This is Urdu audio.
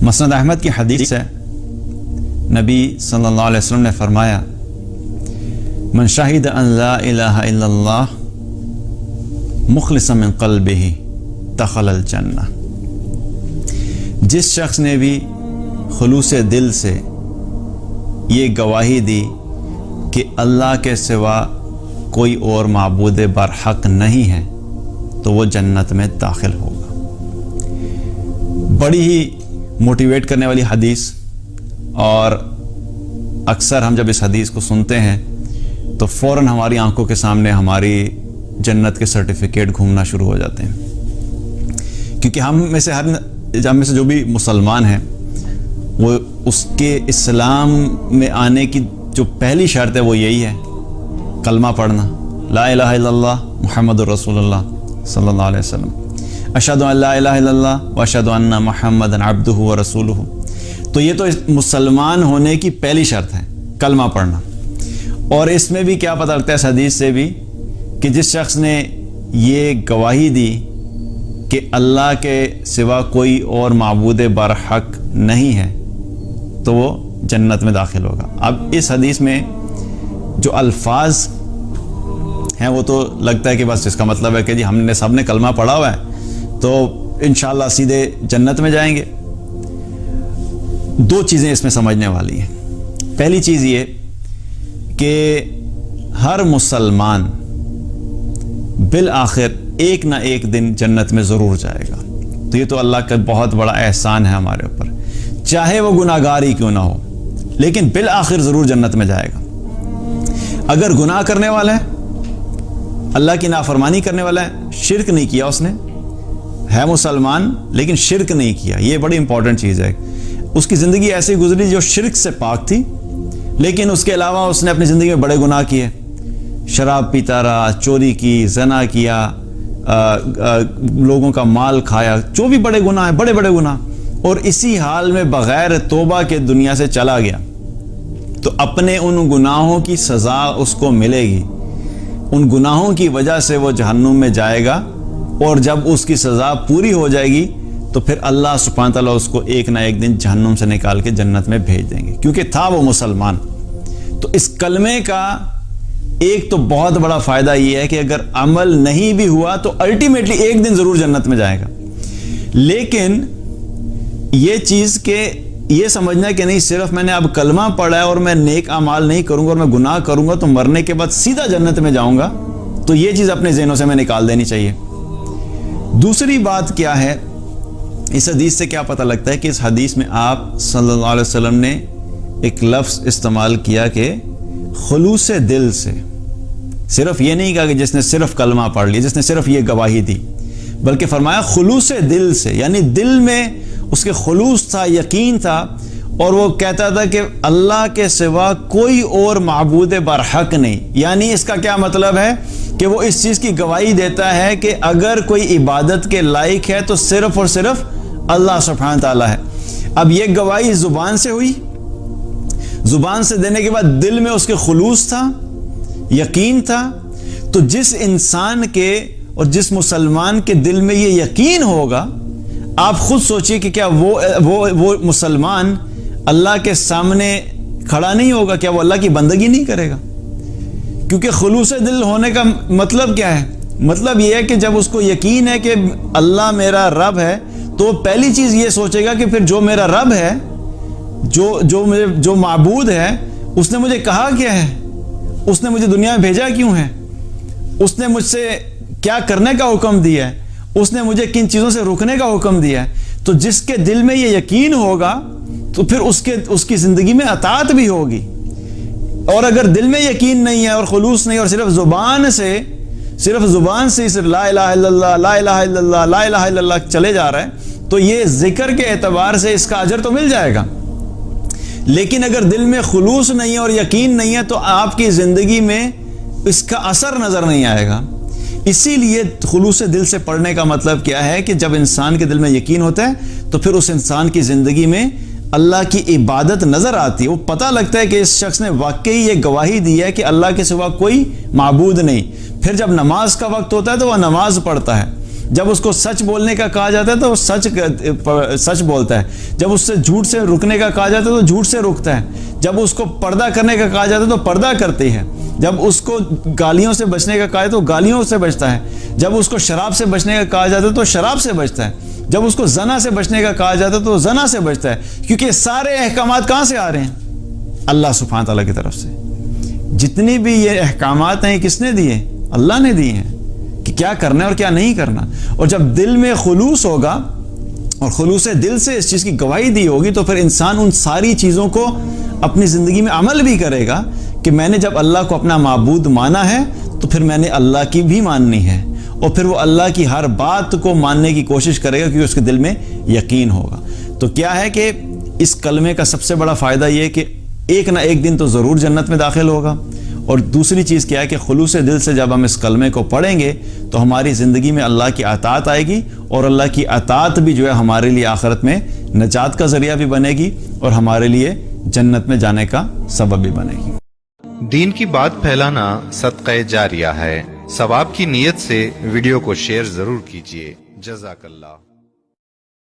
مسند احمد کی حدیث ہے، نبی صلی اللہ علیہ وسلم نے فرمایا من شہد ان لا الہ الا اللہ مخلصا من قلبہ دخل الجنہ، جس شخص نے بھی خلوص دل سے یہ گواہی دی کہ اللہ کے سوا کوئی اور معبود برحق نہیں ہے تو وہ جنت میں داخل ہوگا۔ بڑی ہی موٹیویٹ کرنے والی حدیث، اور اکثر ہم جب اس حدیث کو سنتے ہیں تو فوراً ہماری آنکھوں کے سامنے ہماری جنت کے سرٹیفکیٹ گھومنا شروع ہو جاتے ہیں، کیونکہ ہم میں سے جو بھی مسلمان ہیں وہ اس کے اسلام میں آنے کی جو پہلی شرط ہے وہ یہی ہے کلمہ پڑھنا، لا الہ الا اللہ محمد الرسول اللہ صلی اللہ علیہ وسلم، اشہد ان لا الہ الا اللہ و اشہد ان محمد عبدہ و رسولہ۔ تو یہ تو مسلمان ہونے کی پہلی شرط ہے کلمہ پڑھنا، اور اس میں بھی کیا پتہ لگتا ہے اس حدیث سے بھی کہ جس شخص نے یہ گواہی دی کہ اللہ کے سوا کوئی اور معبود برحق نہیں ہے تو وہ جنت میں داخل ہوگا۔ اب اس حدیث میں جو الفاظ ہیں وہ تو لگتا ہے کہ بس اس کا مطلب ہے کہ جی ہم نے سب نے کلمہ پڑھا ہوا ہے تو انشاءاللہ سیدھے جنت میں جائیں گے۔ دو چیزیں اس میں سمجھنے والی ہیں۔ پہلی چیز یہ کہ ہر مسلمان بالآخر ایک نہ ایک دن جنت میں ضرور جائے گا، تو یہ تو اللہ کا بہت بڑا احسان ہے ہمارے اوپر، چاہے وہ گناہگار ہی کیوں نہ ہو لیکن بالآخر ضرور جنت میں جائے گا۔ اگر گناہ کرنے والا ہے، اللہ کی نافرمانی کرنے والا ہے، شرک نہیں کیا، اس نے ہے مسلمان لیکن شرک نہیں کیا، یہ بڑی امپورٹنٹ چیز ہے۔ اس کی زندگی ایسی گزری جو شرک سے پاک تھی، لیکن اس کے علاوہ اس نے اپنی زندگی میں بڑے گناہ کیے، شراب پیتا رہا، چوری کی، زنا کیا، لوگوں کا مال کھایا، جو بھی بڑے گناہ ہیں، بڑے بڑے گناہ، اور اسی حال میں بغیر توبہ کے دنیا سے چلا گیا، تو اپنے ان گناہوں کی سزا اس کو ملے گی، ان گناہوں کی وجہ سے وہ جہنم میں جائے گا، اور جب اس کی سزا پوری ہو جائے گی تو پھر اللہ سبحانہ تعالیٰ اس کو ایک نہ ایک دن جہنم سے نکال کے جنت میں بھیج دیں گے، کیونکہ تھا وہ مسلمان۔ تو اس کلمے کا ایک تو بہت بڑا فائدہ یہ ہے کہ اگر عمل نہیں بھی ہوا تو الٹیمیٹلی ایک دن ضرور جنت میں جائے گا، لیکن یہ چیز کہ یہ سمجھنا ہے کہ نہیں صرف میں نے اب کلمہ پڑھا ہے اور میں نیک اعمال نہیں کروں گا اور میں گناہ کروں گا تو مرنے کے بعد سیدھا جنت میں جاؤں گا، تو یہ چیز اپنے ذہنوں سے میں نکال دینی چاہیے۔ دوسری بات کیا ہے، اس حدیث سے کیا پتہ لگتا ہے کہ اس حدیث میں آپ صلی اللہ علیہ وسلم نے ایک لفظ استعمال کیا کہ خلوص دل سے، صرف یہ نہیں کہا کہ جس نے صرف کلمہ پڑھ لیا، جس نے صرف یہ گواہی دی، بلکہ فرمایا خلوص دل سے، یعنی دل میں اس کے خلوص تھا، یقین تھا، اور وہ کہتا تھا کہ اللہ کے سوا کوئی اور معبود برحق نہیں۔ یعنی اس کا کیا مطلب ہے کہ وہ اس چیز کی گواہی دیتا ہے کہ اگر کوئی عبادت کے لائق ہے تو صرف اور صرف اللہ سبحانہ تعالیٰ ہے۔ اب یہ گواہی زبان سے ہوئی، زبان سے دینے کے بعد دل میں اس کے خلوص تھا، یقین تھا، تو جس انسان کے اور جس مسلمان کے دل میں یہ یقین ہوگا، آپ خود سوچئے کہ کیا وہ مسلمان اللہ کے سامنے کھڑا نہیں ہوگا، کیا وہ اللہ کی بندگی نہیں کرے گا؟ کیونکہ خلوص دل ہونے کا مطلب کیا ہے؟ مطلب یہ ہے کہ جب اس کو یقین ہے کہ اللہ میرا رب ہے تو پہلی چیز یہ سوچے گا کہ پھر جو میرا رب ہے، جو معبود ہے، اس نے مجھے کہا کیا ہے، اس نے مجھے دنیا میں بھیجا کیوں ہے، اس نے مجھ سے کیا کرنے کا حکم دیا ہے، اس نے مجھے کن چیزوں سے رکنے کا حکم دیا ہے۔ تو جس کے دل میں یہ یقین ہوگا تو پھر اس کی زندگی میں اطاعت بھی ہوگی، اور اگر دل میں یقین نہیں ہے اور خلوص نہیں، اور صرف زبان سے صرف لا الہ الا اللہ، لا الہ الا اللہ، لا الہ الا اللہ چلے جا رہا ہے، تو یہ ذکر کے اعتبار سے اس کا اجر تو مل جائے گا، لیکن اگر دل میں خلوص نہیں ہے اور یقین نہیں ہے تو آپ کی زندگی میں اس کا اثر نظر نہیں آئے گا۔ اسی لیے خلوص دل سے پڑھنے کا مطلب کیا ہے کہ جب انسان کے دل میں یقین ہوتا ہے تو پھر اس انسان کی زندگی میں اللہ کی عبادت نظر آتی ہے، وہ پتہ لگتا ہے کہ اس شخص نے واقعی یہ گواہی دی ہے کہ اللہ کے سوا کوئی معبود نہیں۔ پھر جب نماز کا وقت ہوتا ہے تو وہ نماز پڑھتا ہے، جب اس کو سچ بولنے کا کہا جاتا ہے تو وہ سچ بولتا ہے، جب اس سے جھوٹ سے رکنے کا کہا جاتا ہے تو جھوٹ سے رکتا ہے، جب اس کو پردہ کرنے کا کہا جاتا ہے تو پردہ کرتی ہے، جب اس کو گالیوں سے بچنے کا کہا جاتا ہے تو گالیوں سے بچتا ہے، جب اس کو شراب سے بچنے کا کہا جاتا ہے تو شراب سے بچتا ہے، جب اس کو زنا سے بچنے کا کہا جاتا ہے تو زنا سے بچتا ہے، کیونکہ سارے احکامات کہاں سے آ رہے ہیں؟ اللہ سبحانہ تعالیٰ کی طرف سے۔ جتنی بھی یہ احکامات ہیں کس نے دیے؟ اللہ نے دیے ہیں کہ کیا کرنا ہے اور کیا نہیں کرنا۔ اور جب دل میں خلوص ہوگا اور خلوص دل سے اس چیز کی گواہی دی ہوگی تو پھر انسان ان ساری چیزوں کو اپنی زندگی میں عمل بھی کرے گا کہ میں نے جب اللہ کو اپنا معبود مانا ہے تو پھر میں نے اللہ کی بھی ماننی ہے، اور پھر وہ اللہ کی ہر بات کو ماننے کی کوشش کرے گا کیونکہ اس کے دل میں یقین ہوگا۔ تو کیا ہے کہ اس کلمے کا سب سے بڑا فائدہ یہ ہے کہ ایک نہ ایک دن تو ضرور جنت میں داخل ہوگا، اور دوسری چیز کیا ہے کہ خلوص دل سے جب ہم اس کلمے کو پڑھیں گے تو ہماری زندگی میں اللہ کی اطاعت آئے گی، اور اللہ کی اطاعت بھی جو ہے ہمارے لیے آخرت میں نجات کا ذریعہ بھی بنے گی اور ہمارے لیے جنت میں جانے کا سبب بھی بنے گی۔ دین کی بات پھیلانا صدقہ جاریہ ہے، ثواب کی نیت سے ویڈیو کو شیئر ضرور کیجیے۔ جزاک اللہ۔